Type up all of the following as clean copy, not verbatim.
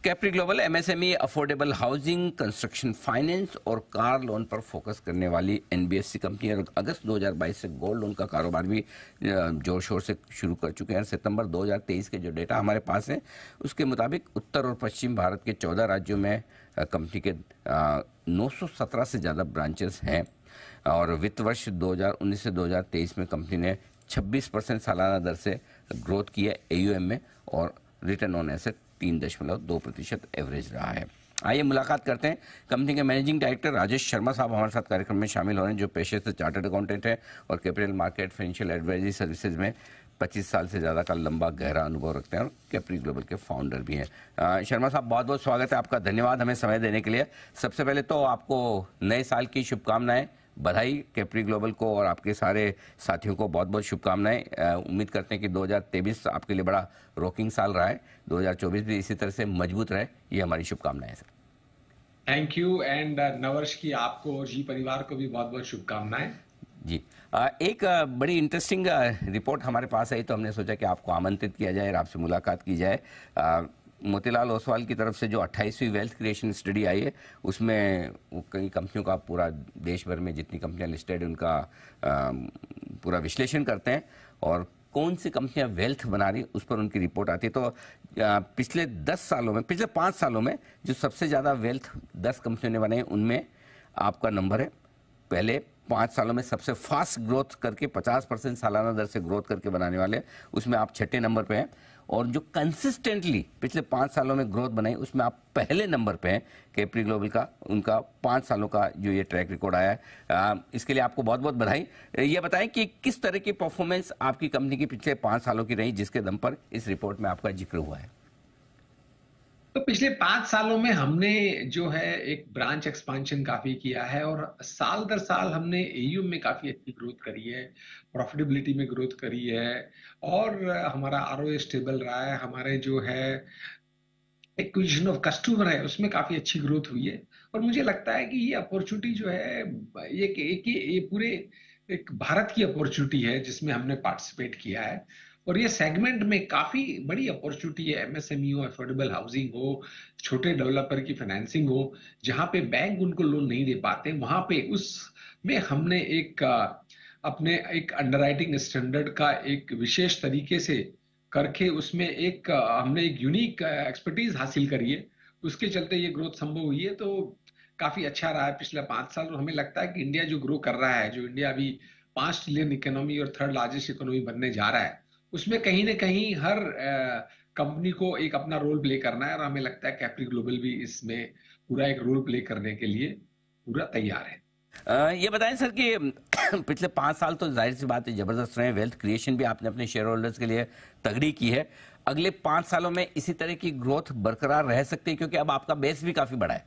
Capri global MSME, affordable housing, construction finance और car loan पर focus करने वाली एनबीएफसी कंपनी और अगस्त 2022 से गोल्ड लोन का कारोबार भी जोर शोर से शुरू कर चुके हैं। सितंबर 2023 के जो डेटा हमारे पास है उसके मुताबिक उत्तर और पश्चिम भारत के 14 राज्यों में कंपनी के 917 से ज़्यादा ब्रांचेस हैं और वित्त वर्ष 2019 से 2023 में कंपनी ने 26% सालाना दर से ग्रोथ की है एयूएम में और रिटर्न ऑन एसेट 3.2% एवरेज रहा है। आइए मुलाकात करते हैं कंपनी के मैनेजिंग डायरेक्टर राजेश शर्मा साहब हमारे साथ कार्यक्रम में शामिल हो रहे हैं, जो पेशे से चार्टर्ड अकाउंटेंट है और capital market financial advisory services में 25 साल से ज़्यादा का लंबा गहरा अनुभव रखते हैं और कैप्री ग्लोबल के फाउंडर भी हैं। शर्मा साहब, बहुत बहुत स्वागत है आपका, धन्यवाद हमें समय देने के लिए। सबसे पहले तो आपको नए साल की शुभकामनाएं, बधाई कैप्री ग्लोबल को और आपके सारे साथियों को बहुत बहुत शुभकामनाएं। उम्मीद करते हैं कि 2023 आपके लिए बड़ा रॉकिंग साल रहा है, 2024 भी इसी तरह से मजबूत रहे, ये हमारी शुभकामनाएं हैं सर। थैंक यू एंड नववर्ष की आपको और जी परिवार को भी बहुत बहुत शुभकामनाएं। जी, एक बड़ी इंटरेस्टिंग रिपोर्ट हमारे पास आई तो हमने सोचा कि आपको आमंत्रित किया जाए और आपसे मुलाकात की जाए। मोतीलाल ओसवाल की तरफ से जो 28वीं वेल्थ क्रिएशन स्टडी आई है उसमें कई कंपनियों का, पूरा देश भर में जितनी कंपनियां लिस्टेड है उनका पूरा विश्लेषण करते हैं और कौन सी कंपनियां वेल्थ बना रही उस पर उनकी रिपोर्ट आती है। तो पिछले 5 सालों में जो सबसे ज़्यादा वेल्थ 10 कंपनियों ने बनाई उनमें आपका नंबर है। पहले 5 सालों में सबसे फास्ट ग्रोथ करके 50% सालाना दर से ग्रोथ करके बनाने वाले उसमें आप 6ठे नंबर पे हैं और जो कंसिस्टेंटली पिछले 5 सालों में ग्रोथ बनाई उसमें आप पहले नंबर पे हैं। कैप्री ग्लोबल का उनका 5 सालों का जो ये ट्रैक रिकॉर्ड आया है, इसके लिए आपको बहुत बहुत बधाई। ये बताएं कि किस तरह की परफॉर्मेंस आपकी कंपनी की पिछले 5 सालों की रही जिसके दम पर इस रिपोर्ट में आपका जिक्र हुआ है। तो पिछले 5 सालों में हमने जो है एक ब्रांच एक्सपांशन काफी किया है और साल दर साल हमने एयूएम में काफी अच्छी ग्रोथ करी है, प्रॉफिटेबिलिटी में ग्रोथ करी है और हमारा आरओए स्टेबल रहा है। हमारे जो है एक्विजिशन ऑफ कस्टमर है उसमें काफी अच्छी ग्रोथ हुई है और मुझे लगता है कि ये अपॉर्चुनिटी जो है ये पूरे एक भारत की अपॉर्चुनिटी है जिसमें हमने पार्टिसिपेट किया है और ये सेगमेंट में काफी बड़ी अपॉर्चुनिटी है। एमएसएमई हो, अफोर्डेबल हाउसिंग हो, छोटे डेवलपर की फाइनेंसिंग हो, जहां पे बैंक उनको लोन नहीं दे पाते, वहां पे उसमें हमने अपने एक अंडरराइटिंग स्टैंडर्ड का एक विशेष तरीके से करके उसमें हमने एक यूनिक एक्सपर्टीज हासिल करी है। उसके चलते ये ग्रोथ संभव हुई है। तो काफी अच्छा रहा है पिछले 5 साल और हमें लगता है कि इंडिया जो ग्रो कर रहा है, जो इंडिया अभी 5 ट्रिलियन इकोनॉमी और 3rd लार्जेस्ट इकोनॉमी बनने जा रहा है, उसमें कहीं ना कहीं हर कंपनी को एक अपना रोल प्ले करना है और हमें लगता है कैप्री ग्लोबल भी इसमें पूरा एक रोल प्ले करने के लिए पूरा तैयार है। ये बताएं सर कि पिछले 5 साल तो जाहिर सी बात है जबरदस्त रहे, वेल्थ क्रिएशन भी आपने अपने शेयर होल्डर्स के लिए तगड़ी की है। अगले 5 सालों में इसी तरह की ग्रोथ बरकरार रह सकती है क्योंकि अब आपका बेस भी काफी बड़ा है।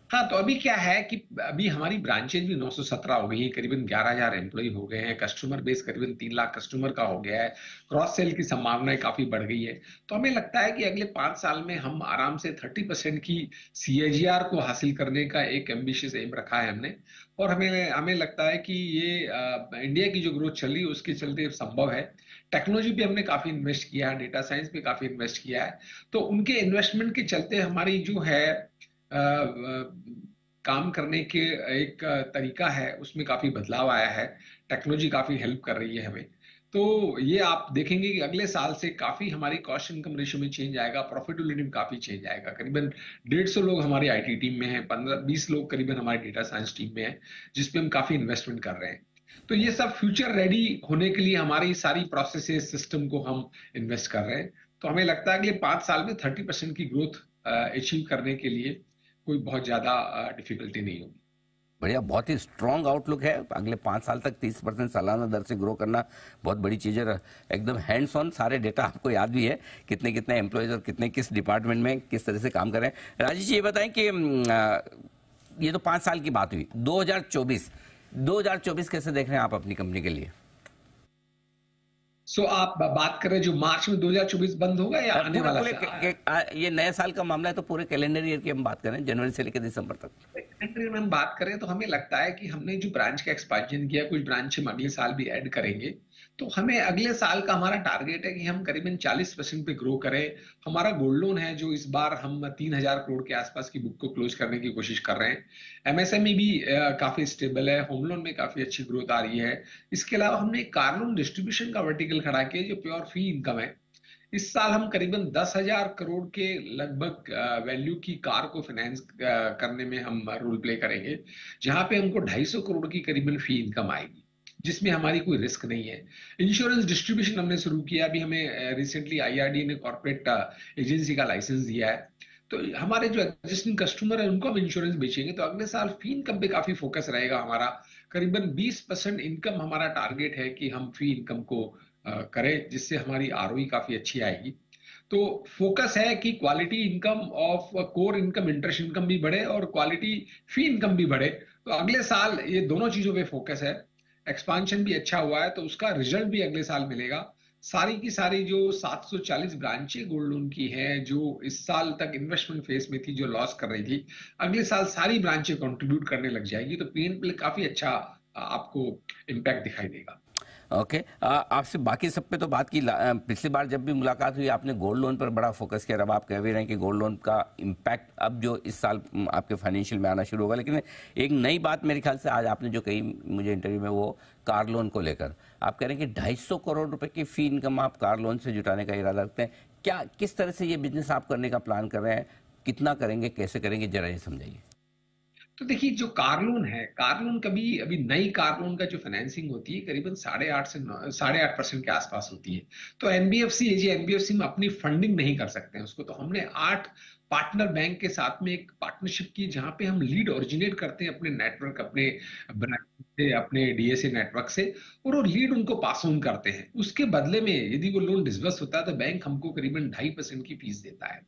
हाँ, तो अभी क्या है कि अभी हमारी ब्रांचेज भी 917 हो गई है, करीबन 11,000 एम्प्लॉय हो गए हैं, कस्टमर बेस करीबन 3 लाख कस्टमर का हो गया है, क्रॉस सेल की संभावनाएं काफी बढ़ गई है। तो हमें लगता है कि अगले 5 साल में हम आराम से 30% की CAGR को हासिल करने का एक एम्बिशियस एम रखा है हमने और हमें लगता है कि ये इंडिया की जो ग्रोथ चल रही है उसके चलते संभव है। टेक्नोलॉजी भी हमने काफी इन्वेस्ट किया है, डेटा साइंस भी काफी इन्वेस्ट किया है। तो उनके इन्वेस्टमेंट के चलते हमारी जो है काम करने के एक तरीका है उसमें काफी बदलाव आया है। टेक्नोलॉजी काफी हेल्प कर रही है हमें। तो ये आप देखेंगे कि अगले साल से काफी हमारी कॉस्ट इनकम रेशियो में चेंज आएगा, प्रॉफिटेबिलिटी में काफी चेंज आएगा। करीबन 150 लोग हमारी आईटी टीम में हैं, 15-20 लोग करीबन हमारी डेटा साइंस टीम में हैं, जिसपे हम काफी इन्वेस्टमेंट कर रहे हैं। तो ये सब फ्यूचर रेडी होने के लिए हमारी सारी प्रोसेसेस सिस्टम को हम इन्वेस्ट कर रहे हैं। तो हमें लगता है अगले 5 साल में 30% की ग्रोथ अचीव करने के लिए कोई बहुत ज्यादा डिफिकल्टी नहीं होगी। बढ़िया, बहुत ही स्ट्रॉन्ग आउटलुक है। अगले 5 साल तक 30% सालाना दर से ग्रो करना बहुत बड़ी चीज़ है। एकदम हैंड्स ऑन सारे डेटा आपको याद भी है, कितने कितने एम्प्लॉयज और कितने किस डिपार्टमेंट में किस तरह से काम कर रहे हैं। राजेश जी, ये बताएं कि ये तो 5 साल की बात हुई, 2024 कैसे देख रहे हैं आप अपनी कंपनी के लिए? सो आप बात कर रहे हैं जो मार्च में 2024 बंद होगा या आने पूरे वाला पूरे ये नए साल का मामला है, तो पूरे कैलेंडर ईयर की हम बात करें, जनवरी से लेकर दिसंबर तक। कंट्री में हम बात करें तो हमें लगता है कि हमने जो ब्रांच का एक्सपांशन किया, कुछ ब्रांच हम अगले साल भी ऐड करेंगे। तो हमें अगले साल का हमारा टारगेट है कि हम करीबन 40% पे ग्रो करें। हमारा गोल्ड लोन है जो इस बार हम 3,000 करोड़ के आसपास की बुक को क्लोज करने की कोशिश कर रहे हैं। एमएसएमई भी काफी स्टेबल है, होम लोन में काफी अच्छी ग्रोथ आ रही है। इसके अलावा हमने कार लोन डिस्ट्रीब्यूशन का वर्टिकल खड़ा किया जो प्योर फी इनकम है। इस साल हम करीबन 10,000 करोड़ के लगभग वैल्यू की कार को फाइनेंस करने में हम रोल प्ले करेंगे, जहां पे हमको 250 करोड़ की करीबन फी इनकम आएगी, जिसमें हमारी कोई रिस्क नहीं है। इंश्योरेंस डिस्ट्रीब्यूशन हमने शुरू किया, अभी हमें रिसेंटली आईआरडी ने कॉर्पोरेट एजेंसी का लाइसेंस दिया है। तो हमारे जो एग्जिस्टिंग कस्टमर है उनको हम इंश्योरेंस बेचेंगे, तो अगले साल फी इनकम पे काफी फोकस रहेगा हमारा। करीबन 20% इनकम हमारा टारगेट है कि हम फी इनकम को करें, जिससे हमारी आरओई काफी अच्छी आएगी। तो फोकस है कि quality income of core income, interest income भी बढ़े और क्वालिटी फी इनकम भी बढ़े। तो अगले साल ये दोनों चीजों पे फोकस है। एक्सपांशन भी अच्छा हुआ है तो उसका रिजल्ट भी अगले साल मिलेगा। सारी की सारी जो 740 ब्रांचें गोल्ड लोन की हैं, जो इस साल तक इन्वेस्टमेंट फेज में थी, जो लॉस कर रही थी, अगले साल सारी ब्रांचें कंट्रीब्यूट करने लग जाएगी। तो पीएनपी काफी अच्छा आपको इम्पैक्ट दिखाई देगा। ओके, आपसे बाकी सब पे तो बात की। पिछली बार जब भी मुलाकात हुई आपने गोल्ड लोन पर बड़ा फोकस किया। अब आप कह भी रहे हैं कि गोल्ड लोन का इम्पैक्ट अब जो इस साल आपके फाइनेंशियल में आना शुरू होगा, लेकिन एक नई बात मेरे ख्याल से आज आपने जो कही मुझे इंटरव्यू में, वो कार लोन को लेकर आप कह रहे हैं कि 250 करोड़ रुपए की फी इनकम आप कार लोन से जुटाने का इरादा रखते हैं। क्या, किस तरह से ये बिजनेस आप करने का प्लान कर रहे हैं, कितना करेंगे, कैसे करेंगे, जरा ये समझाइए। तो देखिए, जो कार लोन है, कार लोन कभी अभी नई कार लोन का जो फाइनेंसिंग होती है करीबन 8.5% के आसपास होती है। तो एनबीएफसी एनबीएफसी में अपनी फंडिंग नहीं कर सकते हैं उसको। तो हमने 8 पार्टनर बैंक के साथ में एक पार्टनरशिप की, जहां पे हम लीड ओरिजिनेट करते हैं अपने नेटवर्क, अपने ब्रांच से, अपने डीएसए नेटवर्क से, और वो लीड उनको पास ऑन करते हैं। उसके बदले में यदि वो लोन डिसबर्स होता है तो बैंक हमको करीबन 2.5% की फीस देता है।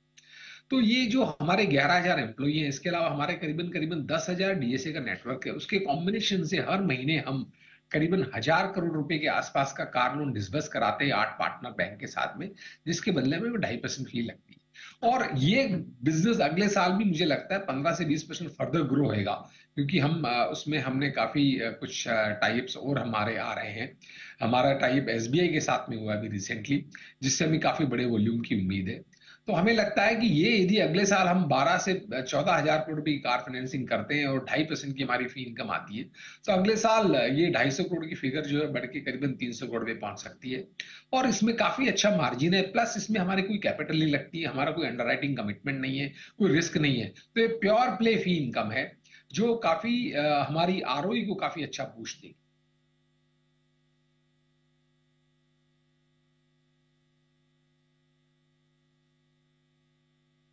तो ये जो हमारे 11,000 एम्प्लॉई हैं, इसके अलावा हमारे करीबन करीबन 10,000 डीएसए का नेटवर्क है, उसके कॉम्बिनेशन से हर महीने हम करीबन 1,000 करोड़ रुपए के आसपास का कार लोन डिसबर्स कराते हैं 8 पार्टनर बैंक के साथ में, जिसके बदले में वो 2.5% फी लगती है। और ये बिजनेस अगले साल भी मुझे लगता है 15 से 20% फर्दर ग्रो होगा, क्योंकि हम उसमें हमने काफी कुछ टाइप्स और हमारे आ रहे हैं। हमारा टाइप एसबीआई के साथ में हुआ अभी रिसेंटली, जिससे हमें काफी बड़े वॉल्यूम की उम्मीद है। तो हमें लगता है कि ये यदि अगले साल हम 12 से 14,000 करोड़ रुपए की कार फाइनेंसिंग करते हैं और 2.5% की हमारी फी इनकम आती है, तो अगले साल ये 250 करोड़ की फिगर जो है बढ़ के करीबन 300 करोड़ पे पहुंच सकती है। और इसमें काफी अच्छा मार्जिन है, प्लस इसमें हमारी कोई कैपिटल नहीं लगती है, हमारा कोई अंडरराइटिंग कमिटमेंट नहीं है, कोई रिस्क नहीं है। तो ये प्योर प्ले फी इनकम है जो काफी हमारी आरओई को काफी अच्छा बूस्ट देगी।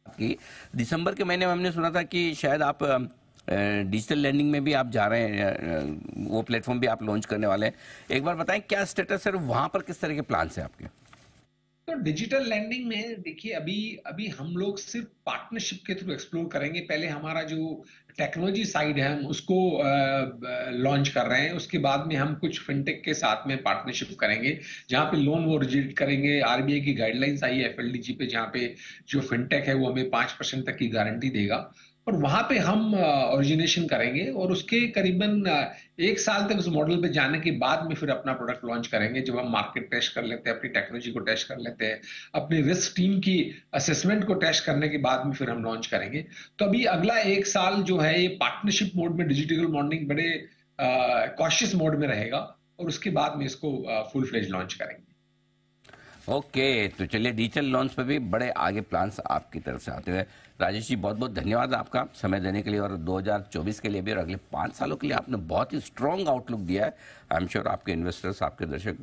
कि दिसंबर के महीने में हमने सुना था कि शायद आप डिजिटल लैंडिंग में भी आप जा रहे हैं, वो प्लेटफॉर्म भी आप लॉन्च करने वाले हैं। एक बार बताएं क्या स्टेटस है, वहां पर किस तरह के प्लान्स हैं आपके। तो डिजिटल लैंडिंग में देखिए, अभी अभी हम लोग सिर्फ पार्टनरशिप के थ्रू एक्सप्लोर करेंगे। पहले हमारा जो टेक्नोलॉजी साइड है हम उसको लॉन्च कर रहे हैं, उसके बाद में हम कुछ फिनटेक के साथ में पार्टनरशिप करेंगे, जहां पे लोन वो ओरिजिनेट करेंगे। आरबीआई की गाइडलाइंस आई है एफएलडीजी पे, जहां पे जो फिनटेक है वो हमें 5% तक की गारंटी देगा, और वहां पे हम ओरिजिनेशन करेंगे। और उसके करीबन 1 साल तक उस मॉडल पे जाने के बाद में फिर अपना प्रोडक्ट लॉन्च करेंगे, जब हम मार्केट टेस्ट कर लेते हैं, अपनी टेक्नोलॉजी को टेस्ट कर लेते हैं, अपनी रिस्क टीम की असेसमेंट को टेस्ट करने के बाद में फिर हम लॉन्च करेंगे। तो अभी अगला 1 साल जो है ये पार्टनरशिप मोड में, डिजिटल मॉर्निंग बड़े कॉशियस मोड में रहेगा, और उसके बाद में इसको फुल फ्लेज लॉन्च करेंगे। ओके, तो चलिए डिजिटल लॉन्च पे भी बड़े आगे प्लान्स आपकी तरफ से आते हुए। राजेश जी, बहुत बहुत धन्यवाद आपका समय देने के लिए, और 2024 के लिए भी और अगले 5 सालों के लिए आपने बहुत ही स्ट्रॉन्ग आउटलुक दिया है। आई एम श्योर आपके इन्वेस्टर्स, आपके दर्शक,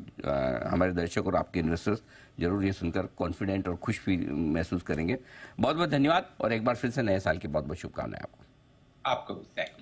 हमारे दर्शक और आपके इन्वेस्टर्स जरूर ये सुनकर कॉन्फिडेंट और खुश महसूस करेंगे। बहुत बहुत धन्यवाद, और एक बार फिर से नए साल की बहुत बहुत शुभकामनाएं आपको। आपको भी थैंक यू।